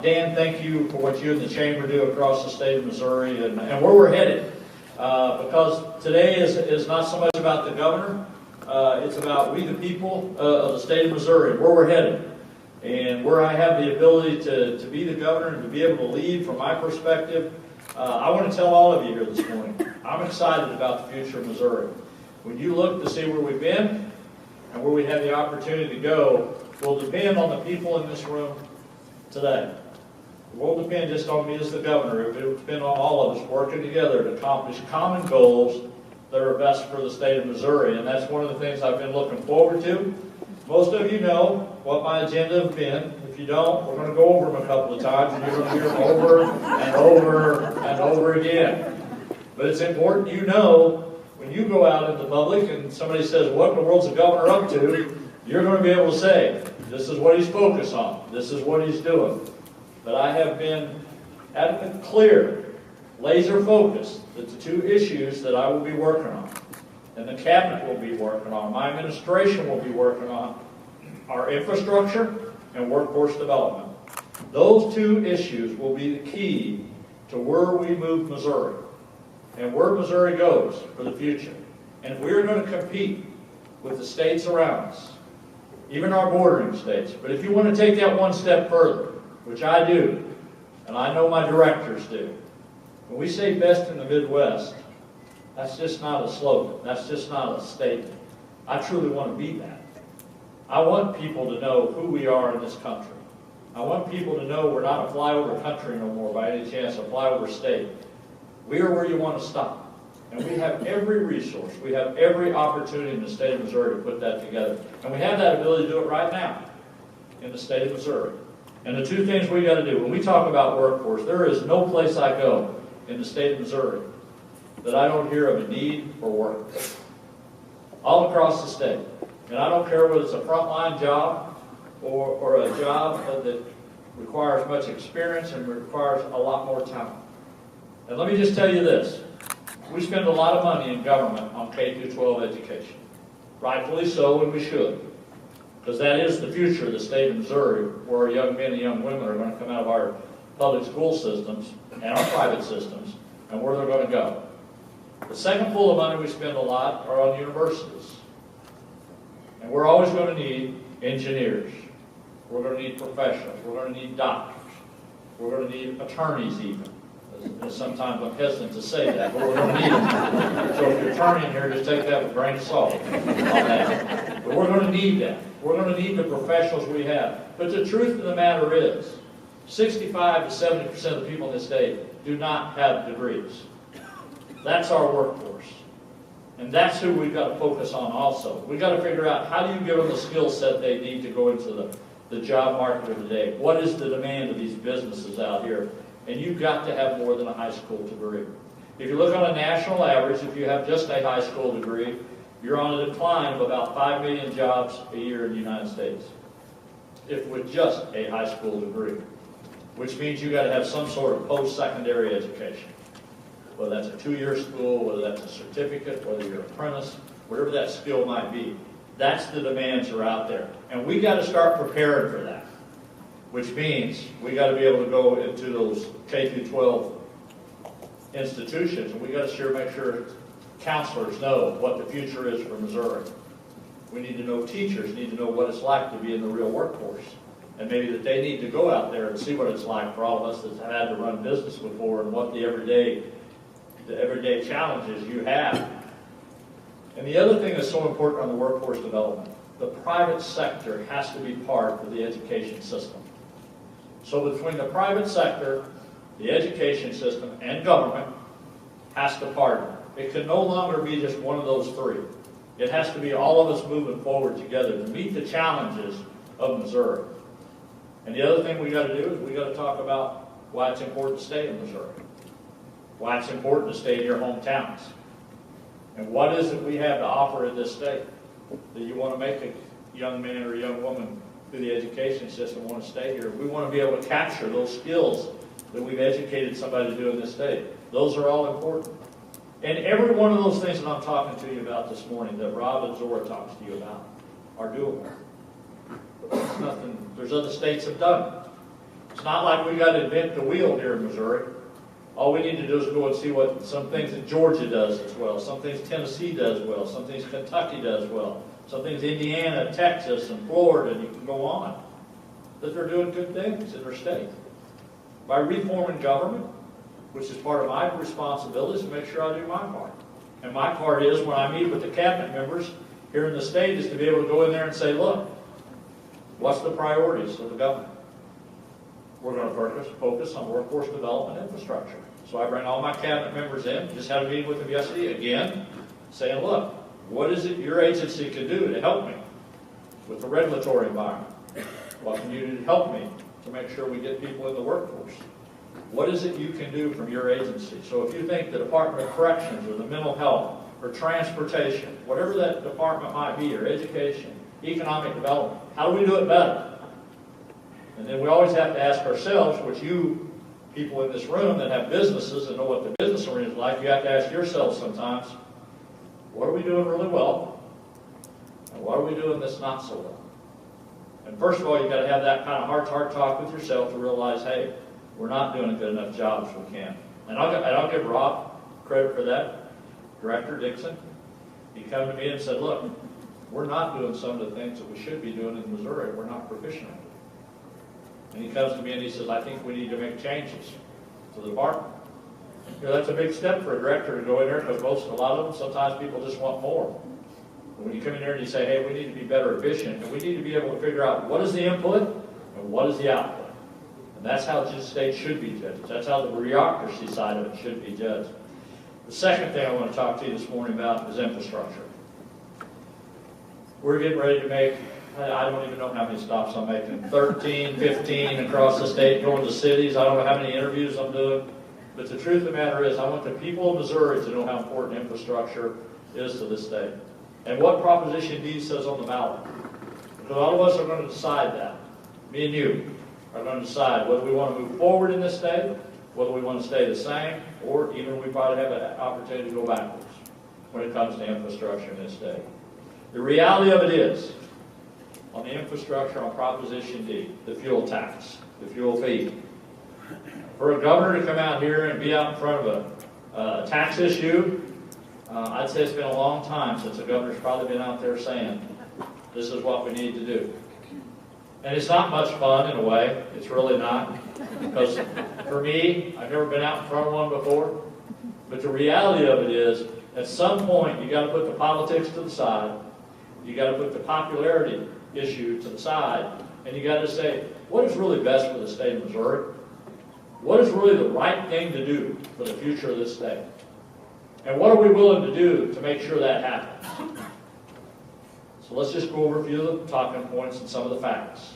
Dan, thank you for what you and the Chamber do across the state of Missouri and where we're headed. Because today is not so much about the governor, it's about we the people of the state of Missouri, where we're headed. And where I have the ability to be the governor and to be able to lead from my perspective, I want to tell all of you here this morning, I'm excited about the future of Missouri. When you look to see where we've been and where we have the opportunity to go, will depend on the people in this room today. It won't depend just on me as the governor. It will depend on all of us working together to accomplish common goals that are best for the state of Missouri. And that's one of the things I've been looking forward to. Most of you know what my agenda has been. If you don't, we're going to go over them a couple of times, and you're going to hear them over and over and over again. But it's important you know, when you go out in the public and somebody says, what in the world's the governor up to, you're going to be able to say, this is what he's focused on. This is what he's doing. But I have been adamant, clear, laser focused that the two issues that I will be working on, and the cabinet will be working on, my administration will be working on, are infrastructure and workforce development. Those two issues will be the key to where we move Missouri and where Missouri goes for the future. And if we're going to compete with the states around us, even our bordering states, but if you want to take that one step further, which I do, and I know my directors do, when we say best in the Midwest, that's just not a slogan. That's just not a statement. I truly want to be that. I want people to know who we are in this country. I want people to know we're not a flyover country no more by any chance, a flyover state. We are where you want to stop. And we have every resource, we have every opportunity in the state of Missouri to put that together. And we have that ability to do it right now in the state of Missouri. And the two things we got to do, when we talk about workforce, there is no place I go in the state of Missouri that I don't hear of a need for work. All across the state. And I don't care whether it's a frontline job or a job that requires much experience and requires a lot more time. And let me just tell you this. We spend a lot of money in government on K-12 education. Rightfully so, and we should. Because that is the future of the state of Missouri, where our young men and young women are going to come out of our public school systems and our private systems, and where they're going to go. The second pool of money we spend a lot are on universities. And we're always going to need engineers. We're going to need professionals. We're going to need doctors. We're going to need attorneys even. Sometimes I'm hesitant to say that, but we're going to need them. So if you're attorney in here, just take that with a grain of salt on that. But we're going to need that. We're going to need the professionals we have. But the truth of the matter is, 65 to 70% of the people in this state do not have degrees. That's our workforce. And that's who we've got to focus on also. We've got to figure out how do you give them the skill set they need to go into the job market of today. What is the demand of these businesses out here? And you've got to have more than a high school degree. If you look on a national average, if you have just a high school degree, you're on a decline of about 5 million jobs a year in the United States. If with just a high school degree, which means you've got to have some sort of post-secondary education. Whether that's a 2-year school, whether that's a certificate, whether you're an apprentice, whatever that skill might be. That's the demands that are out there. And we got to start preparing for that. Which means we got to be able to go into those K-12 institutions, and we got to make sure counselors know what the future is for Missouri. We need to know teachers need to know what it's like to be in the real workforce, and maybe that they need to go out there and see what it's like for all of us that have had to run business before and what the everyday challenges you have. And the other thing that's so important on the workforce development, the private sector has to be part of the education system. So between the private sector, the education system, and government has to partner. It can no longer be just one of those three. It has to be all of us moving forward together to meet the challenges of Missouri. And the other thing we got to do is we got to talk about why it's important to stay in Missouri, why it's important to stay in your hometowns, and what is it we have to offer in this state that you want to make a young man or a young woman through the education system want to stay here. We want to be able to capture those skills that we've educated somebody to do in this state. Those are all important. And every one of those things that I'm talking to you about this morning, that Rob and Zora talks to you about, are doable. There's other states have done it. It's not like we got to invent the wheel here in Missouri. All we need to do is go and see what some things that Georgia does as well, some things Tennessee does well, some things Kentucky does well, some things Indiana, Texas, and Florida, and you can go on, that they're doing good things in their state. By reforming government, which is part of my responsibility, to make sure I do my part. And my part is, when I meet with the cabinet members here in the state, is to be able to go in there and say, look, what's the priorities of the government? We're going to focus on workforce development infrastructure. So I bring all my cabinet members in, just had a meeting with them yesterday, again, saying, look, what is it your agency can do to help me with the regulatory environment? What can you do to help me to make sure we get people in the workforce? What is it you can do from your agency? So if you think the Department of Corrections or the mental health or transportation, whatever that department might be, or education, economic development, how do we do it better? And then we always have to ask ourselves, which you people in this room that have businesses and know what the business arena is like, you have to ask yourselves sometimes, what are we doing really well? And what are we doing that's not so well? And first of all, you've got to have that kind of heart-to-heart talk with yourself to realize, hey, we're not doing a good enough job as we can. And I'll give Rob credit for that, Director Dixon. He came to me and said, look, we're not doing some of the things that we should be doing in Missouri. We're not proficient at it. And he comes to me and he says, I think we need to make changes to the department. You know, that's a big step for a director to go in there, because a lot of them, sometimes people just want more. But when you come in there and you say, hey, we need to be better efficient, and we need to be able to figure out what is the input and what is the output. And that's how the state should be judged. That's how the bureaucracy side of it should be judged. The second thing I want to talk to you this morning about is infrastructure. We're getting ready to make, I don't even know how many stops I'm making, 13, 15 across the state, going to cities. I don't know how many interviews I'm doing. But the truth of the matter is, I want the people of Missouri to know how important infrastructure is to this state. And what Proposition D says on the ballot. Because all of us are going to decide that. Me and you are going to decide whether we want to move forward in this state, whether we want to stay the same, or even we probably have an opportunity to go backwards when it comes to infrastructure in this state. The reality of it is, on the infrastructure on Proposition D, the fuel tax, the fuel fee. For a governor to come out here and be out in front of a tax issue, I'd say it's been a long time since a governor's probably been out there saying, this is what we need to do. And it's not much fun in a way. It's really not. Because for me, I've never been out in front of one before. But the reality of it is, at some point, you got to put the politics to the side. You got to put the popularity issue to the side. And you got to say, what is really best for the state of Missouri? What is really the right thing to do for the future of this state? And what are we willing to do to make sure that happens? So let's just go over a few of the talking points and some of the facts.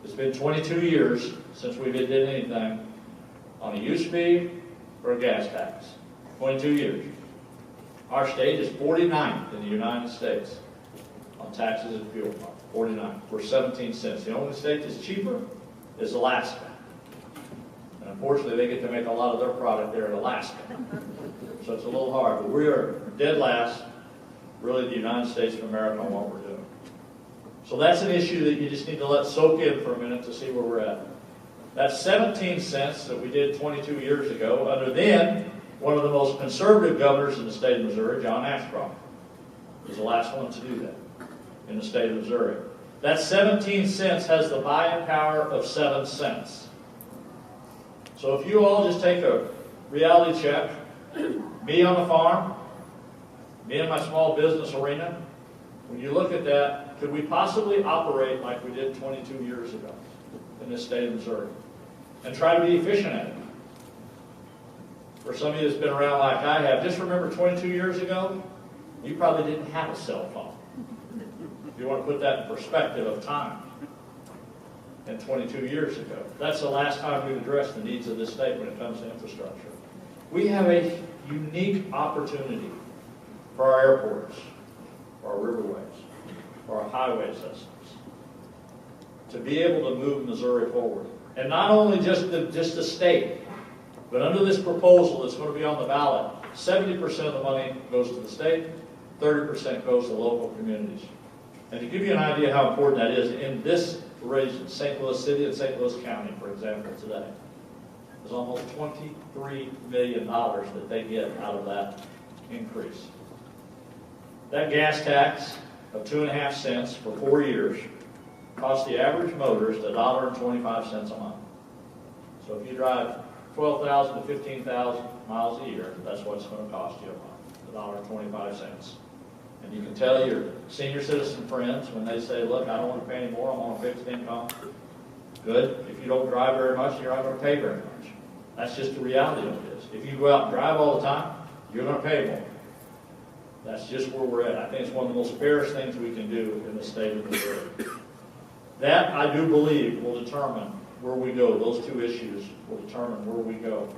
It's been 22 years since we did anything on a use fee or a gas tax. 22 years. Our state is 49th in the United States on taxes and fuel. 49. We're 17 cents. The only state that's cheaper is Alaska. And unfortunately, they get to make a lot of their product there in Alaska. So it's a little hard. But we are dead last, really, the United States of America on what we're doing. So that's an issue that you just need to let soak in for a minute to see where we're at. That's 17 cents that we did 22 years ago under then one of the most conservative governors in the state of Missouri, John Ashcroft. He was the last one to do that in the state of Missouri. That 17 cents has the buying power of 7 cents. So if you all just take a reality check, me on the farm, me in my small business arena, when you look at that, could we possibly operate like we did 22 years ago in this state of Missouri and try to be efficient at it? For some of you that's been around like I have, just remember 22 years ago, you probably didn't have a cell phone. If you want to put that in perspective of time. And 22 years ago. That's the last time we've addressed the needs of this state when it comes to infrastructure. We have a unique opportunity for our airports, for our riverways, for our highway systems, to be able to move Missouri forward. And not only just the state, but under this proposal that's going to be on the ballot, 70% of the money goes to the state, 30% goes to local communities. And to give you an idea how important that is, in this raised St. Louis City and St. Louis County, for example, today. There's almost $23 million that they get out of that increase. That gas tax of 2.5 cents for 4 years costs the average motorist $1.25 a month. So if you drive 12,000 to 15,000 miles a year, that's what it's going to cost you a month, $1.25. And you can tell your senior citizen friends when they say, look, I don't want to pay any more, I'm on a fixed income. Good. If you don't drive very much, you're not going to pay very much. That's just the reality of it is. If you go out and drive all the time, you're going to pay more. That's just where we're at. I think it's one of the most fairest things we can do in the state of Missouri. That, I do believe, will determine where we go. Those two issues will determine where we go.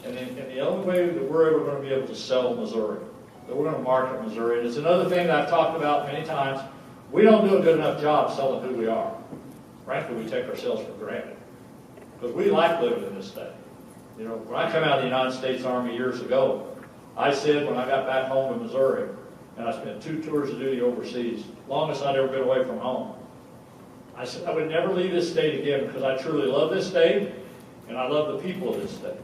And the only way that we're ever going to be able to sell Missouri, that we're going to market Missouri, and it's another thing that I've talked about many times, we don't do a good enough job selling who we are. Frankly, we take ourselves for granted. Because we like living in this state. You know, when I come out of the United States Army years ago, I said when I got back home to Missouri, and I spent 2 tours of duty overseas, longest I'd ever been away from home, I said I would never leave this state again because I truly love this state, and I love the people of this state.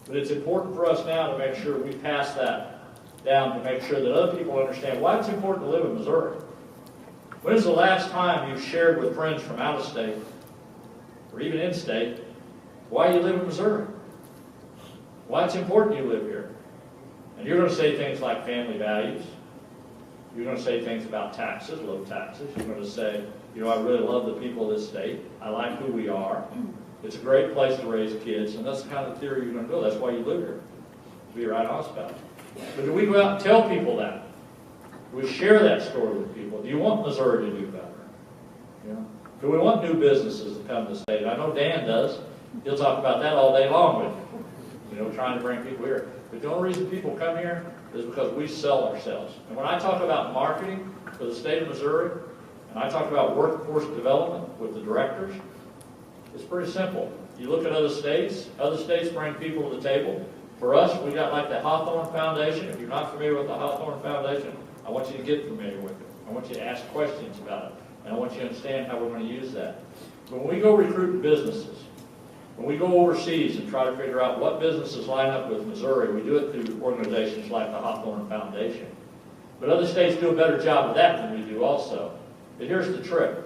But it's important for us now to make sure we pass that down to make sure that other people understand why it's important to live in Missouri. When's the last time you've shared with friends from out of state, or even in state, why you live in Missouri? Why it's important you live here? And you're going to say things like family values. You're going to say things about taxes, low taxes. You're going to say, you know, I really love the people of this state. I like who we are. It's a great place to raise kids, and that's the kind of theory you're going to go. That's why you live here. To be right honest about it. But do we go out and tell people that? Do we share that story with people? Do you want Missouri to do better? You know? Do we want new businesses to come to the state? I know Dan does. He'll talk about that all day long with you know, trying to bring people here. But the only reason people come here is because we sell ourselves. And when I talk about marketing for the state of Missouri, and I talk about workforce development with the directors, it's pretty simple. You look at other states bring people to the table. For us, we got like the Hawthorne Foundation. If you're not familiar with the Hawthorne Foundation, I want you to get familiar with it. I want you to ask questions about it. And I want you to understand how we're going to use that. But when we go recruit businesses, when we go overseas and try to figure out what businesses line up with Missouri, we do it through organizations like the Hawthorne Foundation. But other states do a better job of that than we do also. But here's the trick.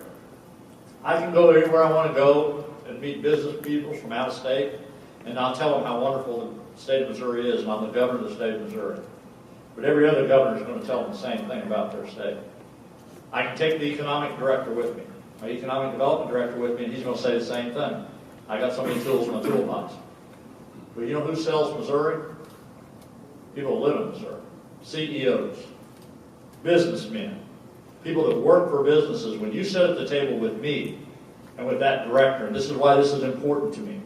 I can go anywhere I want to go and meet business people from out of state, and I'll tell them how wonderful the state of Missouri is, and I'm the governor of the state of Missouri. But every other governor is going to tell them the same thing about their state. I can take the economic director with me, my economic development director with me, and he's going to say the same thing. I got so many tools in my toolbox. But you know who sells Missouri? People who live in Missouri. CEOs, businessmen, people that work for businesses. When you sit at the table with me and with that director, and this is why this is important to me,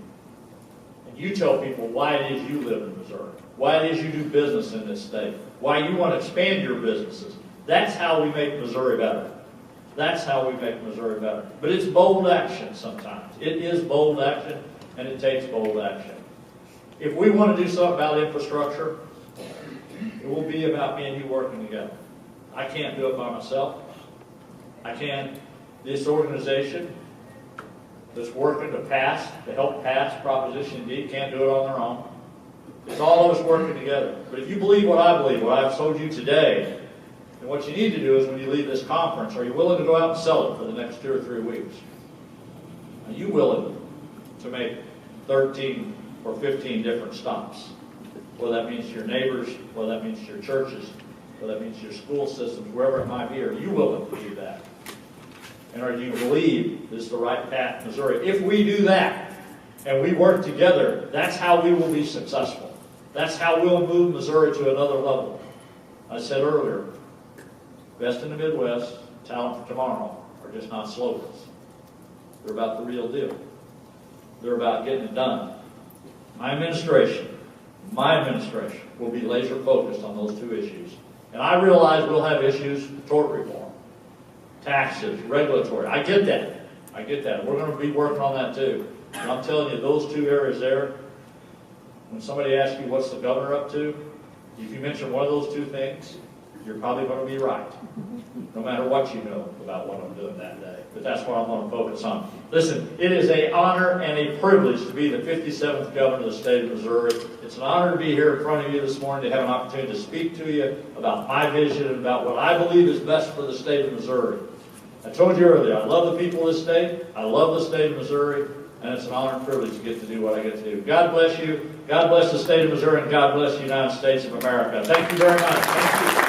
and you tell people why it is you live in Missouri, why it is you do business in this state, why you want to expand your businesses, that's how we make Missouri better. That's how we make Missouri better. But it's bold action sometimes. It is bold action, and it takes bold action. If we want to do something about infrastructure, it will be about me and you working together. I can't do it by myself. I can't. This organization that's working to help pass Proposition D, can't do it on their own. It's all of us working together. But if you believe what I believe, what I've told you today, and what you need to do is when you leave this conference, are you willing to go out and sell it for the next 2 or 3 weeks? Are you willing to make 13 or 15 different stops? Whether that means your neighbors, whether that means your churches, whether that means your school systems, wherever it might be, are you willing to do that? And do you believe this is the right path in Missouri? If we do that, and we work together, that's how we will be successful. That's how we'll move Missouri to another level. I said earlier, best in the Midwest, talent for tomorrow are just not slogans. They're about the real deal. They're about getting it done. My administration will be laser focused on those 2 issues. And I realize we'll have issues, tort reform, taxes, regulatory. I get that. We're going to be working on that too. And I'm telling you, those 2 areas there, when somebody asks you what's the governor up to, if you mention one of those 2 things, you're probably going to be right, no matter what you know about what I'm doing that day. But that's what I'm going to focus on. Listen, it is an honor and a privilege to be the 57th governor of the state of Missouri. It's an honor to be here in front of you this morning to have an opportunity to speak to you about my vision and about what I believe is best for the state of Missouri. I told you earlier, I love the people of this state. I love the state of Missouri. And it's an honor and privilege to get to do what I get to do. God bless you. God bless the state of Missouri, and God bless the United States of America. Thank you very much. Thank you.